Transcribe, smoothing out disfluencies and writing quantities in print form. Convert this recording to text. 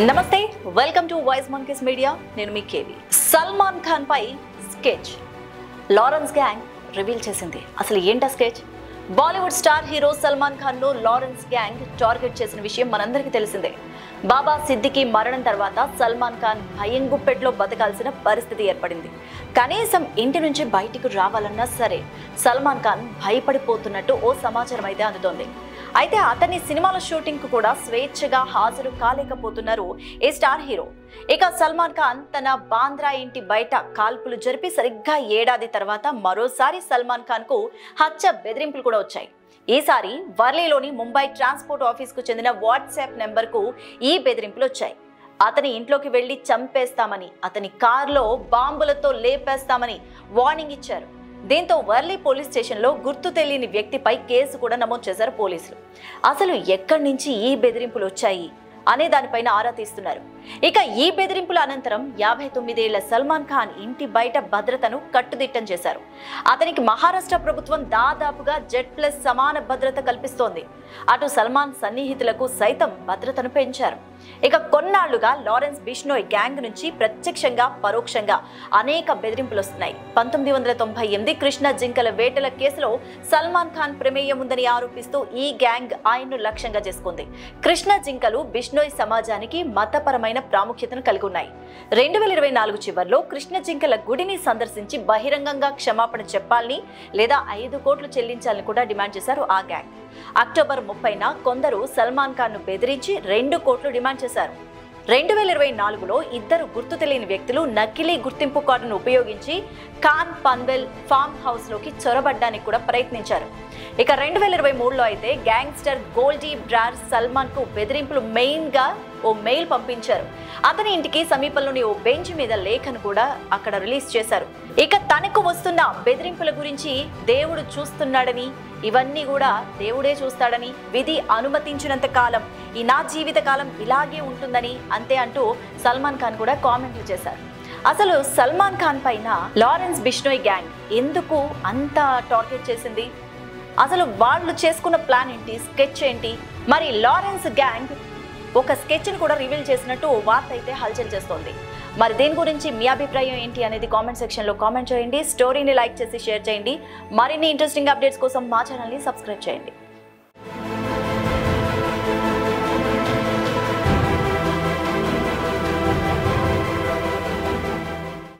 నమస్తే, welcome to voice monkeys media. నేను మీ KV. Salman Khan పై sketch Lawrence gang reveal చేసింది. అసలు ఏంటా sketch? Bollywood star hero Salman Khan ను లారెన్స్ గ్యాంగ్ టార్గెట్ చేసిన విషయం మనందరికీ తెలిసిందే. బాబా సిద్దికి మరణం తర్వాత సల్మాన్ ఖాన్ భయం గుప్పెట్లో బతకాల్సిన పరిస్థితి ఏర్పడింది. కనీసం ఇంటి నుంచి బయటికి రావాలన్నా సరే సల్మాన్ ఖాన్ భయపడిపోతున్నట్టు ఓ సమాచారం అయితే అందుతోంది. అయితే అతని సినిమాల షూటింగ్ కు కూడా స్వేచ్ఛగా హాజరు కాలేకపోతున్నారు ఈ స్టార్ హీరో. ఇక సల్మాన్ ఖాన్ తన బాంద్రా ఇంటి బయట కాల్పులు జరిపి సరిగ్గా ఏడాది తర్వాత మరోసారి సల్మాన్ ఖాన్ కు హత్య బెదిరింపులు కూడా వచ్చాయి. ఈసారి వర్లీలోని ముంబై ట్రాన్స్పోర్ట్ ఆఫీస్ కు చెందిన వాట్సాప్ నెంబర్ కు ఈ బెదిరింపులు వచ్చాయి. అతని ఇంట్లోకి వెళ్లి చంపేస్తామని, అతని కారులో బాంబులతో లేపేస్తామని వార్నింగ్ ఇచ్చారు. దీంతో వర్లీ పోలీస్ స్టేషన్లో గుర్తు తెలియని వ్యక్తిపై కేసు కూడా నమోదు చేశారు పోలీసులు. అసలు ఎక్కడి నుంచి ఈ బెదిరింపులు వచ్చాయి అనే దానిపైన ఆరా తీస్తున్నారు. ఇక ఈ బెదిరింపుల అనంతరం 59 ఏళ్ల సల్మాన్ ఖాన్ ఇంటి బయట భద్రతను కట్టుదిట్టం చేశారు. అతనికి మహారాష్ట్ర ప్రభుత్వం దాదాపుగా Z+ సమాన భద్రత కల్పిస్తోంది. అటు సల్మాన్ సన్నిహితులకు సైతం భద్రతను పెంచారు. ఇక కొన్నాళ్లుగా లారెన్స్ బిష్నోయ్ గ్యాంగ్ నుంచి ప్రత్యక్షంగా పరోక్షంగా అనేక బెదిరింపులు వస్తున్నాయి. 1998 కృష్ణ జింకల వేటల కేసులో సల్మాన్ ఖాన్ ప్రమేయం ఉందని ఆరోపిస్తూ ఈ గ్యాంగ్ ఆయన్ను లక్ష్యంగా చేసుకుంది. కృష్ణ జింకలు బిష్నోయ్ సమాజానికి మతపరమైన ప్రాముఖ్యతను కలిగి ఉన్నాయి. 2024 చివర్లో కృష్ణ జింకల గుడిని సందర్శించి బహిరంగంగా క్షమాపణ చెప్పాలని లేదా 5 కోట్లు చెల్లించాలని కూడా డిమాండ్ చేశారు ఆ గ్యాంగ్. అక్టోబర్ 30న కొందరు సల్మాన్ ఖాన్ ను బెదిరించి 2 కోట్లు డిమాండ్ చేశారు. 2024లో ఇద్దరు గుర్తు తెలియని వ్యక్తులు నకిలీ గుర్తింపు కార్డును ఉపయోగించి ఖాన్ పన్వెల్ ఫామ్ హౌస్ లోకి చొరబడ్డానికి కూడా ప్రయత్నించారు. ఇక 2023లో అయితే గ్యాంగ్స్టర్ గోల్డీ బ్రార్ సల్మాన్ కు బెదిరింపులు మెయిన్ గా ఓ మెయిల్ పంపించారు. అతని ఇంటికి సమీపంలోని ఓ బెంచ్ మీద లేఖను కూడా అక్కడ రిలీజ్ చేశారు. ఇక తనకు వస్తున్న బెదిరింపుల గురించి దేవుడు చూస్తున్నాడని, ఇవన్నీ కూడా దేవుడే చూస్తాడని, విధి అనుమతించినంత కాలం ఈ నా జీవిత కాలం ఇలాగే ఉంటుందని అంతే అంటూ సల్మాన్ ఖాన్ కూడా కామెంట్లు చేశారు. అసలు సల్మాన్ ఖాన్ పైన లారెన్స్ బిష్నోయ్ గ్యాంగ్ ఎందుకు అంత టార్గెట్ చేసింది? అసలు వాళ్ళు చేసుకున్న ప్లాన్ ఏంటి, స్కెచ్ ఏంటి? మరి లారెన్స్ గ్యాంగ్ ఒక స్కెచ్ ని కూడా రివీల్ చేసినట్టు వార్త అయితే హల్చల్ చేస్తోంది. మరి దీని గురించి మీ అభిప్రాయం ఏంటి అనేది కామెంట్ సెక్షన్ లో కామెంట్ చేయండి. స్టోరీని లైక్ చేసి షేర్ చేయండి. మరిన్ని ఇంట్రెస్టింగ్ అప్డేట్స్ కోసం మా ఛానల్ ని సబ్స్క్రైబ్ చేయండి.